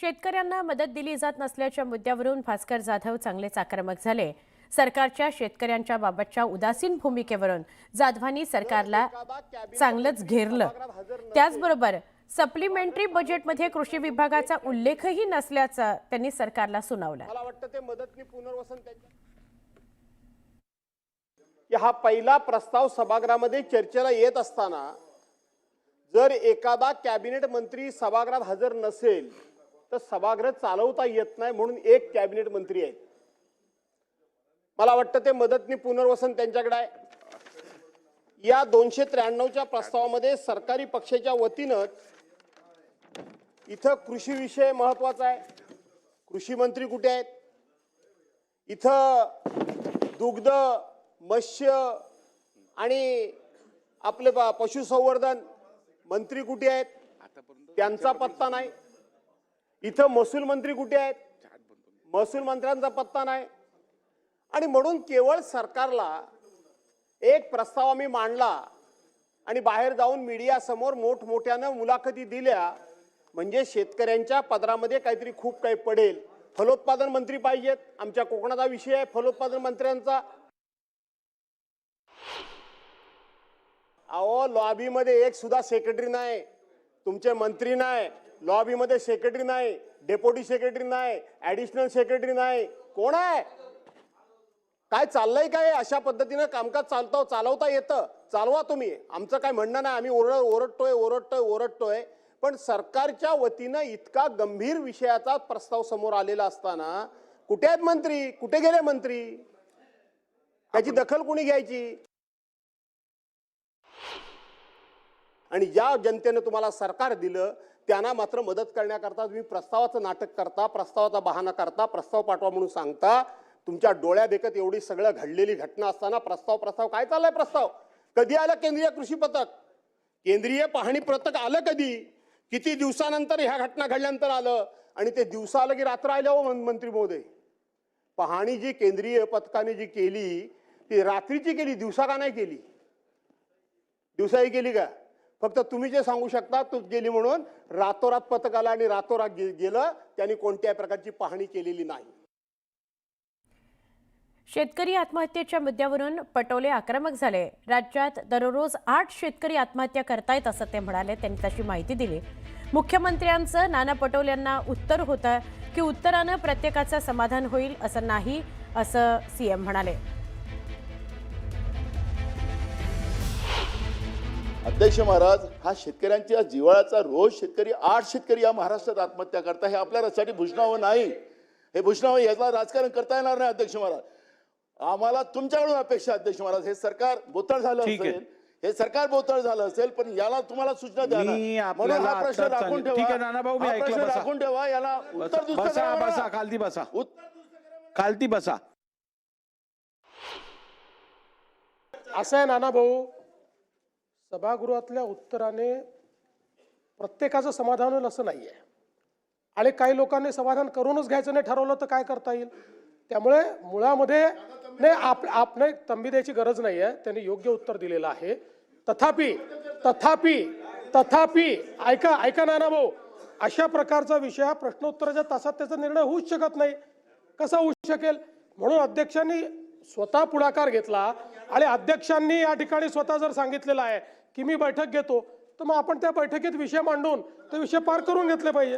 शेतकऱ्यांना मदत दिली जात नसल्याच्या मुद्द्यावरून भास्कर जाधव चांगलेच आक्रमक झाले। सरकारच्या शेतकऱ्यांच्या बाबतच्या उदासीन भूमिकेवरून जाधवांनी सरकारला चांगलंच घेरलं। त्याचबरोबर सप्लिमेंटरी बजेटमध्ये कृषी विभागाचा उल्लेखही नसल्याचं त्यांनी सरकारला सुनावलं। मला वाटतं ते मदतनी पुनर्वसन त्यांच्या हा पहिला प्रस्ताव सभागृहामध्ये चर्चेला येत असताना जर एखादा कॅबिनेट मंत्री सभागृहात हजर नसेल तर सभागृह चालवता येत नाही, म्हणून एक कॅबिनेट मंत्री आहेत। मला वाटतं ते मदतनी पुनर्वसन त्यांच्याकडे आहे। या 293च्या प्रस्तावामध्ये सरकारी पक्षाच्या वतीनं इथं कृषी विषय महत्त्वाचा आहे। कृषी मंत्री कुठे आहेत? इथं दुग्ध, मत्स्य आणि आपले पशुसंवर्धन मंत्री कुठे आहेत? त्यांचा पत्ता नाही। इथं महसूल मंत्री कुठे आहेत? महसूल मंत्र्यांचा पत्ता नाही। आणि म्हणून केवळ सरकारला एक प्रस्ताव आम्ही मांडला आणि बाहेर जाऊन मीडिया समोर मोठमोठ्यानं मुलाखती दिल्या म्हणजे शेतकऱ्यांच्या पदरामध्ये काहीतरी खूप काही पडेल। फलोत्पादन मंत्री पाहिजेत। आमच्या कोकणाचा विषय आहे फलोत्पादन मंत्र्यांचा। अहो लॉबीमध्ये एक सुद्धा सेक्रेटरी नाही, तुमचे मंत्री नाही, लॉबीमध्ये सेक्रेटरी नाही, डेप्युटी सेक्रेटरी नाही, ऍडिशनल सेक्रेटरी नाही, कोण आहे? काय चाललंय काय? अशा पद्धतीने कामकाज चालवता येतं? चालवा तुम्ही, आमचं काय म्हणणं नाही। आम्ही ओरडतोय, पण सरकारच्या वतीनं इतका गंभीर विषयाचा प्रस्ताव समोर आलेला असताना कुठे आहेत मंत्री? कुठे गेले मंत्री? त्याची दखल कोणी घ्यायची? आणि ज्या जनतेने तुम्हाला सरकार दिलं त्यांना मात्र मदत करण्याकरता तुम्ही प्रस्तावाचं नाटक करता, प्रस्तावाचा बहाणा करता, प्रस्ताव पाठवा म्हणून सांगता। तुमच्या डोळ्यादेखत एवढी सगळं घडलेली घटना असताना प्रस्ताव काय चाललाय? प्रस्ताव कधी आलं? केंद्रीय कृषी पथक, केंद्रीय पाहणी पथक आलं कधी? किती दिवसानंतर ह्या घटना घडल्यानंतर आलं? आणि ते दिवसा आलं की रात्र आलं? हो मंत्री महोदय, पाहणी जी केंद्रीय पथकाने जी केली ती रात्रीची केली, दिवसा का नाही केली? दिवसाही केली का? फक्त तुम्ही जे सांगू शकता तू गेली म्हणून रातोरात पथक आला आणि रातोरात गेलं, त्यांनी कोणत्याही प्रकारची पाहणी केलेली नाही। शेतकरी आत्महत्येच्या मुद्द्यावरून पटोले आक्रमक झाले। राज्यात दररोज 8 शेतकरी आत्महत्या करतायत असं ते म्हणाले। त्यांनी तशी माहिती दिली। मुख्यमंत्र्यांचं नाना पटोलेंना उत्तर होतं की उत्तरानं प्रत्येकाचं समाधान होईल असं नाही, असं सीएम म्हणाले। अध्यक्ष महाराज, हा शेतकऱ्यांच्या जिव्हाळ्याचा रोज शेतकरी 8 शेतकरी या महाराष्ट्रात आत्महत्या करता, हे आपल्या रस्त्यासाठी भूषणावं नाही। हे भूषणावं याला राजकारण करता येणार नाही अध्यक्ष महाराज। आम्हाला तुमच्याकडून अपेक्षा अध्यक्ष महाराज, हे सरकार बोतळ झालं असेल, हे सरकार बोतळ झालं असेल, पण याला तुम्हाला सूचना द्या ना। म्हणून हा प्रश्न राखून ठेवा। ठीक आहे नाना भाऊ, मी ऐकलं, राखून ठेवा, याला उत्तर बसा, खालती बसा। असं आहे नाना भाऊ, सभागृहातल्या उत्तराने प्रत्येकाचं समाधान होईल असं नाहीये, आणि काही लोकांनी समाधान करूनच घ्यायचं नाही ठरवलं तर काय करता येईल? त्यामुळे मुळामध्ये नाही नाही तंबी द्यायची गरज नाही आहे, त्यांनी योग्य उत्तर दिलेलं आहे। तथापि ऐका नाना भाऊ, अशा प्रकारचा विषय प्रश्नोत्तराच्या तासात त्याचा निर्णय होऊच शकत नाही। कसा होऊ शकेल? म्हणून अध्यक्षांनी स्वतः पुढाकार घेतला आणि अध्यक्षांनी या ठिकाणी स्वतः जर सांगितलेलं आहे की मी बैठक घेतो, तर मग आपण त्या बैठकीत विषय मांडून ते विषय पार करून घेतले पाहिजे।